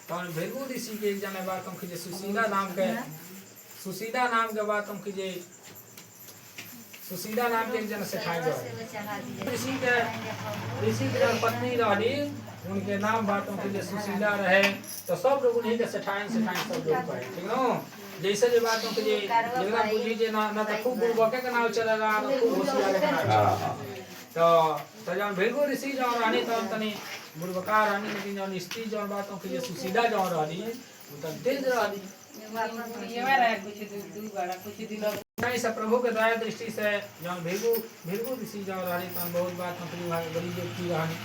तो भृगु ऋषि के एक जने बात हम कीजिए सुशीला नाम के बात हम कीजिए सुशीला नाम के एक जन सेठाई ऋषि के पत्नी रही उनके नाम बातों के लिए सुशीला रहे तो सब लोग उन्हीं के सेठाई सब लोग कहे ठीक न जैसे जो बातों के लिए एकदम बुझी जे ना तो खूब बुड़बके का नाम चलेगा ना खूब होशियार का नाम तो जब भृगु ऋषि जो रानी तो तनी बुड़बका रानी लेकिन जो स्त्री जो बातों के लिए सुशीला जो रानी वो तो तेज रानी नहीं सब प्रभु के दया दृष्टि से जब भृगु ऋषि जो रानी तो बहुत बात हम बड़ी व्यक्ति रहनी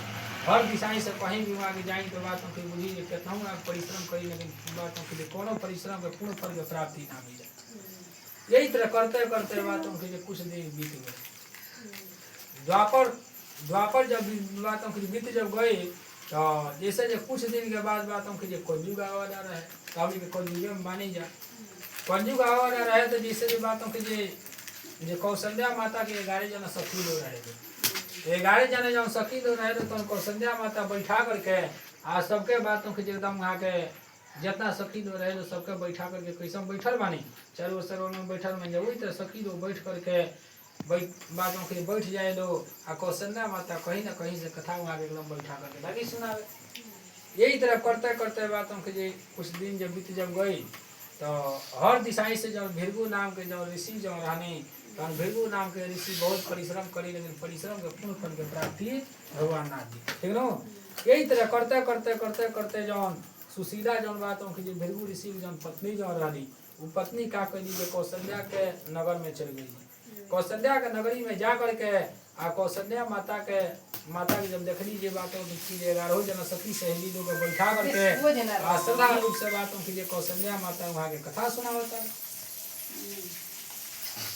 हर दिशाई से कहीं भी वहाँ जाए तो बात हम बुझी कितना परिश्रम करी लेकिन बात हम कोनो परिश्रम के पूर्ण फल के प्राप्ति ना मिल जाए यही तरह करते करते बात हम कुछ दिन बीत गए द्वापर जब बात हम बीत जब गए तो जैसे जो कुछ दिन के बाद बात हम कलयुग आवा जा रहा है तो अभी कलयुग में मानी जा कलयुग आवा जा रहा है तो जैसे जो बात हम कौशल्या माता के 11 जना सखी लोग रहे थे 11 जने जब सखी लोग रहे तो कौशल्या माता बैठा करके आज सबके बातों के एकदम वहाँ के जितना सखी लोग रहे तो सबके बैठा करके कैसे बैठल बानी चारों सरोवर में बैठल में जब वही तरह सखी लोग बैठ करके बातों के बैठ जाए लोग आ कौशल्या माता कहीं ना कहीं से कथा वहाँ के एकदम बैठा करके लगी सुनावे यही तरह करते करते बातों के कुछ दिन जब बीत जब गई तो हर दिशाई से जब भृगु नाम के जब ऋषि जब रहने तो भृगु नाम के ऋषि बहुत परिश्रम करी लेकिन परिश्रम के पूर्ण फल के प्राप्ति भगवान नाथ दी ठीक न यही तरह करते करते करते करते जौन सुशीला जौन बातों की भृगु ऋषि की जौन पत्नी जौन रही वो पत्नी का कही कौशल्या के नगर में चल गई कौशल्या के नगरी में जा करके आ कौशल्या माता की जब देखली जे बातों की 11 जना सखी सहेली लोग बैठा करके आ श्रद्धा रूप से बातों की कौशल्या माता वहाँ के कथा सुनावता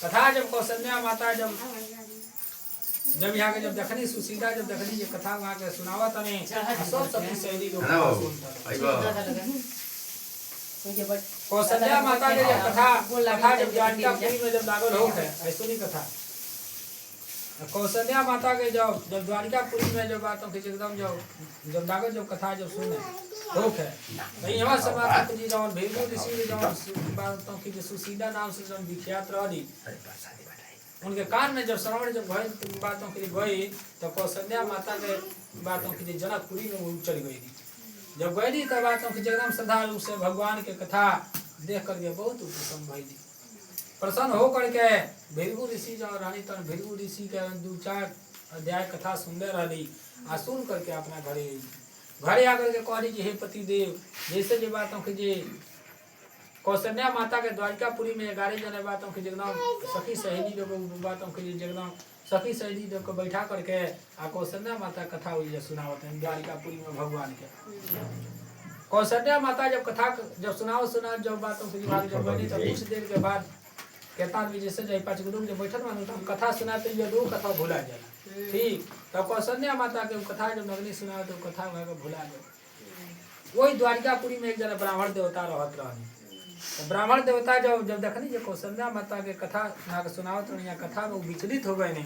कथा जब कौशल्या माता जब यहाँ के जब देखनी सुशीला जब देखनी ये कथा वहाँ के सुनावत नहीं सब सखी सहेली लोग कौशल्या माता के जब कथा जब द्वारिकापुरी में जब लागल हो है ऐसो नहीं कथा कौशल्या माता के जब द्वारिकापुरी में जब बातों की एकदम जब लागल जब कथा जब सुने हो है तो यहाँ से बात जी जब भृगु ऋषि जब बातों की सुशीला नाम से जब विख्यात रही उनके कान में जब श्रवण जब भय बातों के लिए गई तो कौशल्या माता के बातों की जनकपुरी में वो चली गई थी जब गई तब बातों की एकदम श्रद्धा रूप से भगवान के कथा देख करके बहुत प्रसन्न भई प्रसन्न हो करके भृगु ऋषि जब रानी तो भृगु ऋषि के 2-4 अध्याय कथा सुनते रही आ सुन करके अपना घरे आकर के कहली कि हे पति देव जैसे जो बातों की कौशल्या माता के द्वारिकापुरी में 11 जने बातों की एकदम सखी सहेली लोग बातों की एकदम सखी सहेली लोग को बैठा करके आ कौशल्या माता कथा हुई सुनावत है द्वारिकापुरी में भगवान के कौशल्या माता जब कथा जब सुनाओ जब बातों की जब बनी तब कुछ देर के बाद कहता भी जैसे जब 5 लोग जब बैठल मानो तो हम कथा सुनाते ये दो कथा भुला जाए ठीक तो कौशल्या माता के कथा जब नगनी सुनाओ तो कथा वहाँ के भुला जाए वही द्वारिकापुरी में एक जना ब्राह्मण देवता रहत रहनी तो ब्राह्मण देवता जब देखनी जो कौशल्या माता के कथा यहाँ के सुनावत रही कथा में विचलित हो गए नहीं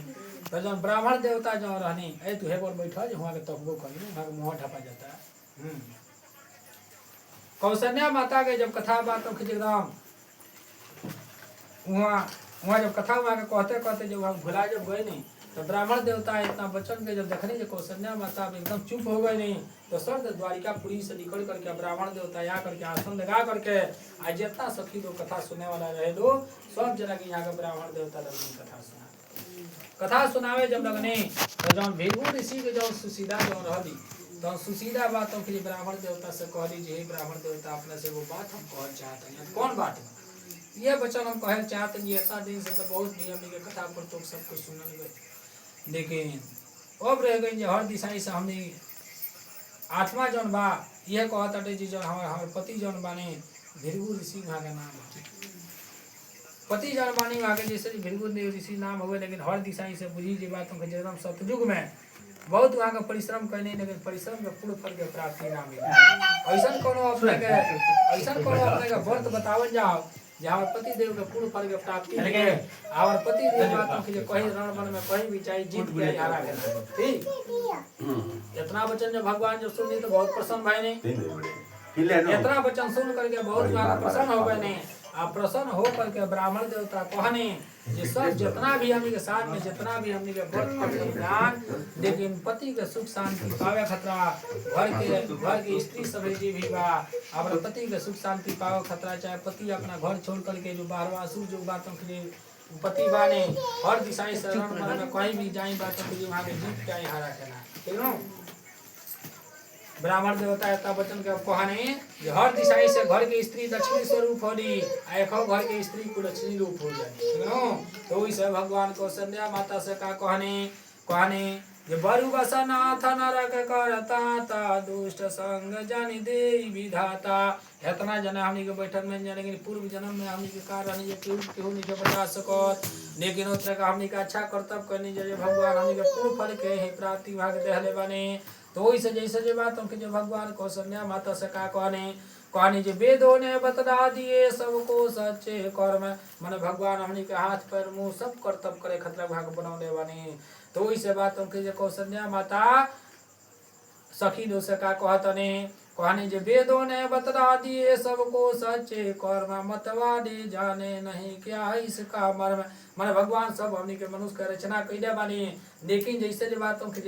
तो जब ब्राह्मण देवता जो रहनी ऐ तू हेबर बैठा जो वहाँ के तकबो करी वहाँ के मुँह ढपा जाता है कौशल्या माता के जब कथा बातों की एकदम वहाँ जब कथा वहाँ के कहते कहते जब हम भुला जब गए नहीं तो ब्राह्मण देवता इतना वचन के जब देखने जो कौशल्या माता एकदम चुप हो गए नहीं तो सर्द द्वारिकापुरी से निकल करके ब्राह्मण देवता यहाँ करके आसन लगा करके आज जितना सखी लोग कथा सुनने वाला रहे लोग सब जना के यहाँ के ब्राह्मण देवता लगने कथा सुनावे जब लगने तो जब भृगु ऋषि के जब सुशीला जब रही तो सुशीला बातों के लिए ब्राह्मण देवता से कहली हे ब्राह्मण देवता अपने से वो बात हम कहना चाहते हैं कौन बात ये वचन हम कहना चाहते हैं इतना दिन से तो बहुत भी हमने कथा पर तो सब कुछ सुनल गए लेकिन अब रह गई हर दिशाई से हमने आत्मा जौन बा यह कहता जी जो हमारे पति जौन बाने भृगु ऋषि वहाँ का नाम है पति जौन बानी वहाँ के जैसे भृगु ऋषि नाम हुए लेकिन हर दिशाई से बुझी जी बातों के एकदम सतयुग में बहुत वहाँ का परिश्रम करने लेकिन परिश्रम के पूर्ण फल के प्राप्ति ना मिले ऐसा कोनो अपने के व्रत बतावल जाओ जहाँ पति देव के पूर्ण फल के प्राप्ति और पति देव बातों के कहीं रण वन में कहीं भी चाहिए जीत के हारा के ठीक इतना वचन जब भगवान जब सुनी तो बहुत प्रसन्न भाई नहीं इतना वचन सुन करके बहुत ज्यादा प्रसन्न हो गए ने। आप प्रसन्न हो करके ब्राह्मण देवता कहने ये सब जितना भी हमनी के साथ में जितना भी हमनी के व्रत ज्ञान, लेकिन पति के सुख शांति पावे खतरा, घर के स्त्री सभी जी भी बा अपने पति के सुख शांति पावे खतरा, चाहे पति अपना घर छोड़ करके जो बाहरवासु जो बातों के लिए पति बाने हर दिशाएं शरण में कहीं भी जाई बातों के लिए वहां के जीत के हारा करना, ठीक है। ब्राह्मण देवता ऐसा वचन के कहने हर दिशाई से घर के स्त्री लक्ष्मी स्वरूप होली, आखो घर के स्त्री को लक्ष्मी रूप हो जाए, ठीक है। तो इसे भगवान को संध्या माता से का कहने ये बरु बसनाथ नरक करता ता दुष्ट संग जन दे विधाता। इतना जना हमनी के बैठक में जाने के पूर्व जन्म में हमनी के कारण ये केहू नहीं के बता सकत, लेकिन उतरे का हमनी का अच्छा कर्तव्य करनी चाहिए भगवान हमनी के पूर्ण फल के है प्राप्ति भाग देहले बने। तो वैसे जैसे जो बात उनके जो भगवान को संध्या माता से का कहने जो वेदों ने बतला दिए सबको सच्चे कर्म, मन भगवान हमनी के हाथ पैर मुंह सब कर्तव्य करे खतरा भाग बनौले बने। तो वैसे बात उनके जो कौशल्या माता सखी दो से का कहने जो वेदों ने बतला दिए सबको सच्चे कर्म, मतवादी जाने नहीं क्या है इसका मर्म। मन भगवान सब हमनी के मनुष्य के रचना कैले बानी, लेकिन जैसे जो बातों के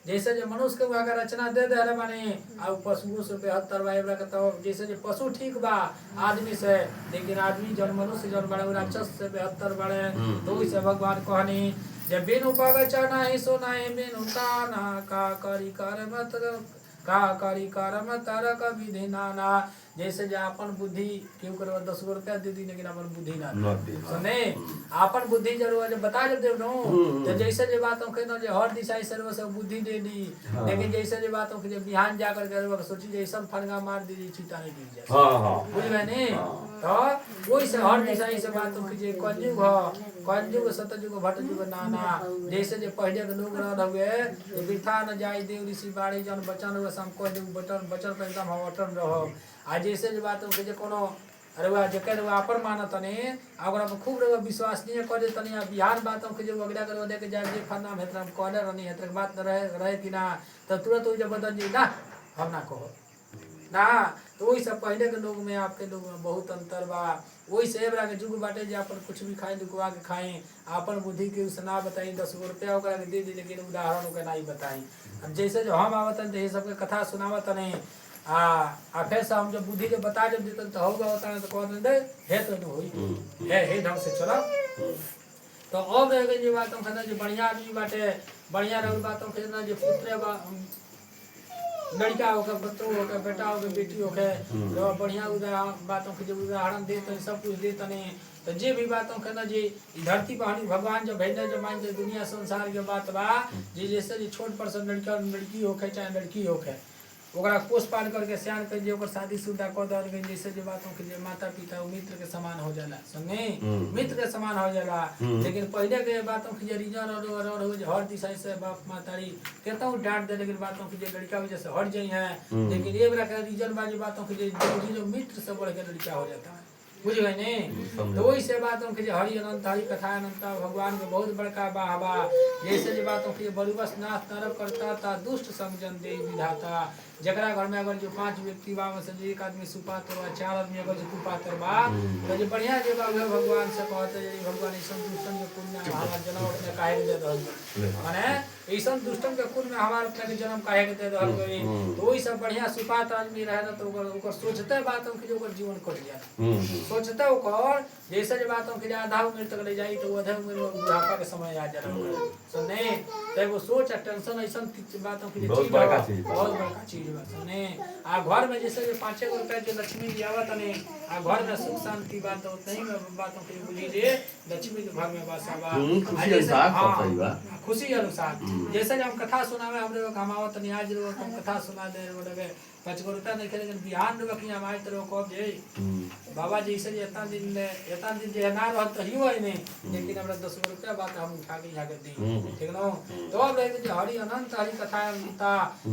जैसे जो मनुष्य के वहाँ रचना दे दे बानी और पशुओं से 72 बाइबरा के तो जैसे जो पशु ठीक बा आदमी से, लेकिन आदमी जन मनुष्य जन बड़े राक्षस से 72 बड़े। तो इसे भगवान कहनी जब बिनु पगचन ही सुनाए बिनु ताना का करी कर्म तरक विधि नाना। जैसे जो अपन बुद्धि क्यों करो 10 रुपया दे दी लेकिन अपन बुद्धि ना सुने अपन बुद्धि जरूर जब बता जब देव तो जैसे जो बातों के ना जो हर दिशा सर्व सब बुद्धि दे दी, लेकिन जैसे जो बातों के जब बिहान जाकर के सोची जैसा फनगा मार दी छीटा नहीं दी जाए बुझ गए ने। तो वही से हर दिशा से बातों की कलयुग सतयुग भटयुग नाना। जैसे जो पहले के लोग रह हुए वृथा न जाय देव ऋषि बाड़ी जन बचन हुए सम कह देव बचन पर एकदम हम अटल रहो। आ जैसे जो बातों के जो कोनो अरे जकर अपन मानत ने ओकरा पर खूब रे विश्वास नहीं कर दे तनी बिहार बातों के जो वगैरह कर दे के जाए जे फन्ना हेतरा कहले रहनी हेतरा के बात रहे कि ना तो तुरंत वो जब बदल जी ना हम ना कहो ना। तो वही सब पहले के लोग में आपके लोग में बहुत अंतर बा। वही से एबरा के जुग बाटे जे अपन कुछ भी खाए लुकवा के खाएं अपन बुद्धि के उसना बताई 10 रुपया ओकरा के दे दी, लेकिन उदाहरण ओकरा नहीं बताई। अब जैसे जो हम आवतन ये सब के कथा सुनावत नहीं फिर से हम जब बुद्धि के बता जब देते तो होगा होता है तो कह दे है तो होई है ढंग से चला। तो अब रह गई बात हम कहना जो बढ़िया आदमी बाटे बढ़िया रह बात हम कहना जो पुत्र बा लड़का होकर बच्चों होकर बेटा होकर बेटी होकर जो बढ़िया बातों के जो उदाहरण देते सब कुछ देते नहीं। तो जे भी बातों कहना जी धरती पर भगवान जो भेजना जो मान दुनिया संसार के बात बा जी जैसे छोट पर लड़का लड़की होके चाहे लड़की होके ओकरा पोष पाल करके सियान कर दिए शादी शुदा कर दे। जैसे जो बातों के माता पिता मित्र के समान हो जाला संगे मित्र के समान हो जाला। लेकिन पहले के बातों की रीजन और हर दिशा से बाप मातारी कहता हूँ डांट दे, लेकिन बातों की लड़का वजह से हट जाई है। लेकिन ये बड़ा रीजन बाजी बातों की जो मित्र से बढ़ के लड़का हो जाता है बुझ गए ने। तो वही से बातों के हरि अनंत हरि कथा अनंत भगवान के बहुत बड़का बाहबा। जैसे जो बातों की बरुबस नाथ नरक करता था दुष्ट संजन दे विधाता। जकरा घर में अगर जो 5 व्यक्ति बा में से जो 1 आदमी सुपात्र बा 4 आदमी अगर जो कुपात्र बा तो जो बढ़िया जो बा भगवान से कहते जे भगवान ऐसा दुष्टन के कुल में हमारा जन्म अपने काहे दे रहल माने ऐसा दुष्टन के कुल में हमारा अपने जन्म काहे दे रहल गई। तो वही सब बढ़िया सुपात्र आदमी रहे ना तो ओकर सोचते बातों की जो ओकर जीवन कट जाए सोचते ओकर जैसे जो बातों के आधा उम्र तक ले जाई तो आधा उम्र में बुढ़ापा के समय आ जाला सुनने तो वो सोच टेंशन ऐसा बातों की चीज बहुत बड़का चीज सुने। आ घर में जैसे जो 5 रुपया जो लक्ष्मी जी आवत ने आ घर में सुख शांति बात नहीं में बातों की बुझी जे लक्ष्मी के घर में वासा बा खुशी अनुसार। जैसे हम कथा सुनावे हमरे हम आवत नहीं आज लोग हम कथा सुना दे बोले 5 रुपया नहीं लेकिन बिहान लोग की हमारे तरह कब जे बाबा जी से इतना दिन जे ना रह तो ही होई नहीं, लेकिन हमरा 10 रुपया बात हम उठा के यहाँ दी ठीक न। तो अब रहे जो हरि अनंत हरि कथा अनंता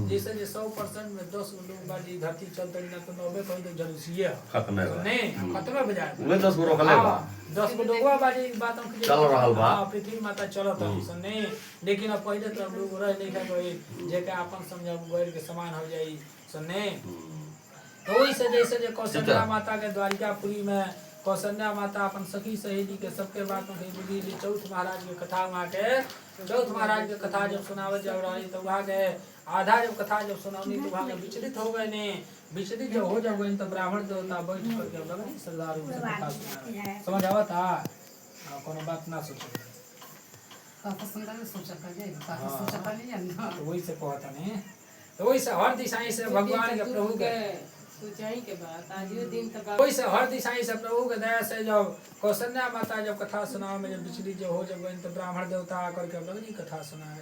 जैसे जो 100% में 10 लोग बाजी धरती चलते ना तो 90 कहीं तो जरूसी है खत्म हो जाए 10 गो रखले बा 10 गो लोगवा बाजी बातों के चल रहल बा पृथ्वी माता चलत है सुने। लेकिन अब पहले तो लोग रह नहीं का कोई जे के अपन समझ गैर के समान हो जाई सुने। तो वही से जैसे जो कौशल्या माता के द्वारिकापुरी में कौशल्या माता अपन सखी सहेली के सबके बातों के बुद्धि जी चौथ महाराज के कथा वहाँ के चौथ महाराज के कथा जब सुनावत जब रही तो वहाँ के आधा जब कथा जब सुनावनी तो वहाँ के विचलित हो गए ने विचलित जब हो जब गए तो ब्राह्मण देवता बैठ करके लगनी सरदार से कथा सुना समझ आवा था कोनो बात ना सोचो तो वही से कहता ने तो वही से हर दिशाएं से भगवान के प्रभु के के बात आज दिन तक कोई से हर दिशाएं से प्रभु के दया से जब कौशल्या माता जब कथा सुनाओ में जब बिचली जो हो जब तो ब्राह्मण देवता आकर के लगनी कथा सुनाए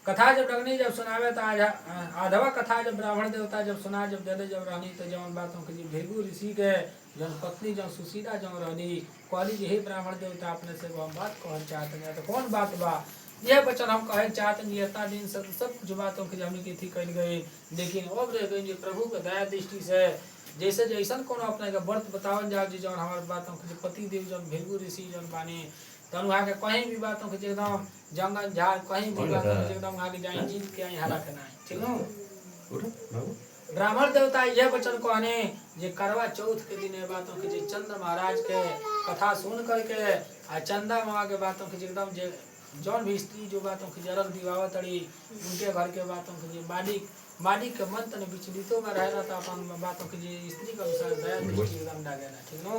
कथा जब लगनी जब सुनावे तो आधवा कथा जब ब्राह्मण देवता जब सुना जब दे जब रहनी तो जौन बातों के भृगु ऋषि के जौन पत्नी जौन सुशीला जौन रहनी कहली जे हे ब्राह्मण देवता अपने से हम बात कहल चाहते हैं तो कौन बात बा यह वचन हम कहे चाहते हैं इतना दिन से सब कुछ बातों की हमने की थी कल गई लेकिन अब रह गई प्रभु के दया दृष्टि से जैसे जैसन कोनो अपने के व्रत बतावन जाओ जी जौन हमारे बातों के पति देव जौन भृगु ऋषि जौन बानी तन वहाँ के कहीं भी बातों के एकदम जंगल झाड़ कहीं भी बातों के एकदम वहाँ के जाए जीत के यहाँ रखना है ठीक है ब्राह्मण देवता यह वचन कहने जे करवा चौथ के दिन बातों के चंद्र महाराज के कथा सुन करके आ चंदा माँ के बातों के एकदम जे जौन भी स्त्री जो बातों की जरक दिवावत अड़ी उनके घर के बातों के मालिक के मन तने विचलितों में रहना था अपन बातों की स्त्री के अनुसार दया दृष्टि एकदम डालेना ठीक नो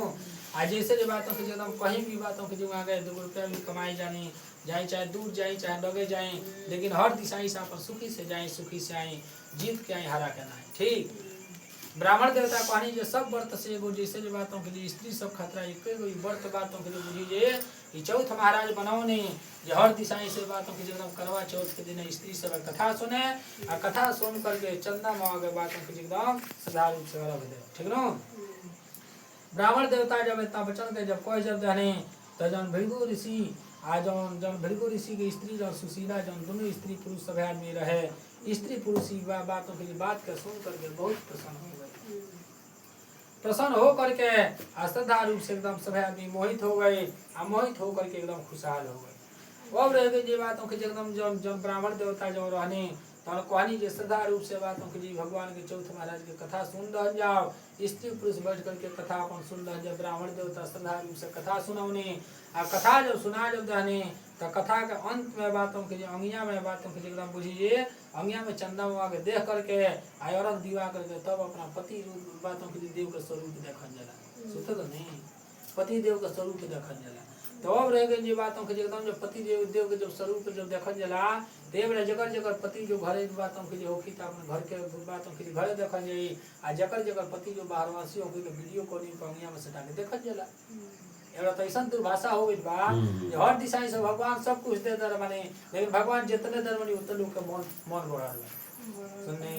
आज जैसे जो बातों की एकदम कहीं भी बातों की जो आ गए 2 रुपया भी कमाई जानी जाए चाहे दूर जाए चाहे लगे जाए लेकिन हर दिशाएं से अपन सुखी से जाए सुखी से आए जीत के आए हरा के ना ठीक ब्राह्मण देवता कहनी जो सब व्रत से एगो जैसे जो बातों के लिए स्त्री सब खतरा एक व्रत बातों के लिए बुझी जे चौथ महाराज बनाओने जो हर दिशाएं से बातों की एकदम करवा चौथ के दिन स्त्री सब कथा सुने और कथा सुन करके चंदा माँ के बातों के एकदम सदा रूप से रख दे ठीक नो ब्राह्मण देवता जब इतना वचन के जब कह जब जाने तो जौन भृगु ऋषि आ जौन भृगु ऋषि के स्त्री जौन सुशीला जौन दोनों स्त्री पुरुष सब आदमी रहे स्त्री पुरुष की बातों की बात के सुन करके बहुत प्रसन्न हो गए प्रसन्न हो करके श्रद्धा रूप से एकदम सब आदमी मोहित हो गए मोहित हो करके एकदम खुशहाल हो गए अब रह गई बातों के एकदम जब ब्राह्मण देवता जो रहने तो कहनी जे श्रद्धा रूप से बातों के जी भगवान के चौथ महाराज की कथा सुन रह जाओ स्त्री पुरुष बैठ करके कथा अपन सुन रह जाओ ब्राह्मण देवता श्रद्धा रूप से कथा सुनौने आ कथा जब सुना जब रहने तो कथा के अंत में बातों के अंगिया में बातों के एकदम बुझिए अंगिया में चंदा हुआ के देख करके आयरक दीवा करके तब अपना पति रूप बातों के देव के स्वरूप देखल जाला सुत तो नहीं पति देव के स्वरूप देखल जाला तो अब रह गई बातों के एकदम जो पति देव के जब स्वरूप जब देखल जाला देव रे जगर जगर पति जो घरे बातों के होखी त अपन घर के बातों के घरे देखल जाई आ जगर जगर पति जो बाहरवासी होखी तो वीडियो कॉलिंग पर अंगिया में सटा के देखल जाला एवं तो ऐसा दुर्भाषा हो गई बा हर दिशा से भगवान सब कुछ दे दर माने लेकिन भगवान जितने दर माने उतने लोग के मन बढ़ा सुनने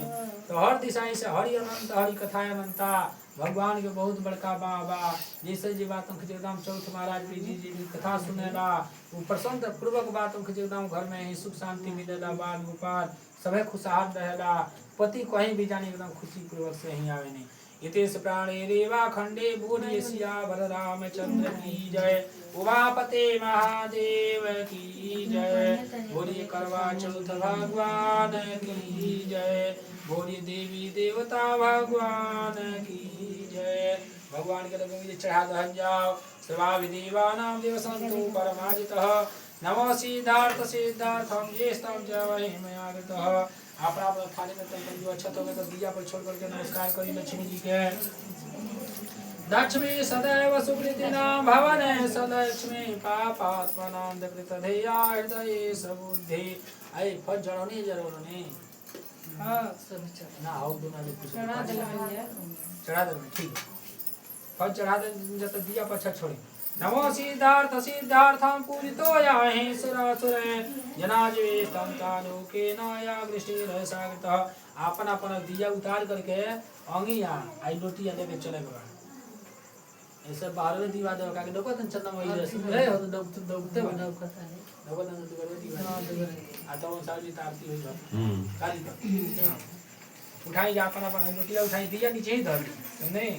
तो हर दिशा से हरि अनंत हरि कथा अनंता भगवान के बहुत बड़का बा जैसे जी बातों के एकदम चौथ महाराज जी कथा सुनेला वो प्रसन्न पूर्वक बातों के एकदम घर में ही सुख शांति मिलेला बाल गोपाल सभी खुशहाल रहेला पति कहीं भी जाने एकदम खुशी पूर्वक से ही आवे नहीं इतेश प्राणे रेवा खंडे बोलिए सियावर रामचंद्र की जय उमापते महादेव की जय बोलिए करवा चौथ भगवान की जय बोलिए देवी देवता भगवान की जय भगवान के लगे चढ़ा दहन जाओ सर्वा विदेवानां देवसंतो परमाजितः नमो सिद्धार्थ सिद्धार्थम ये स्तम जय मयागतः अपना अपना थाली में तन जो अच्छा तो मैं दिया पर छोड़ करके नमस्कार करी लक्ष्मी जी के लक्ष्मी सदैव सुकृतिनां भवने सलक्ष्मी पापात्मनां दकृतधेया हृदये सबुद्धि आई फल जड़ोनी जरूरने हां सब ना आओ दोनों लोग कुछ चढ़ा दे ठीक है फल चढ़ा दे जब दिया पर अच्छा छोड़े नमो सिद्धार्थ सिद्धार्थं पूरितो याहि सुरासुरे जनाजे तम तालोके नाया दृष्टिर सागतः अपन अपन दिया उतार करके अंगिया आई लोटिया लेके चले गए ऐसे बाहर दीवा दे का लोको तन चंदा वही रे हो तो दौड़ते बना लोको तन तो करे दीवा आता वो साजी तारती हो जाती काली उठाई जा अपन अपन लोटिया उठाई दिया नीचे ही धर नहीं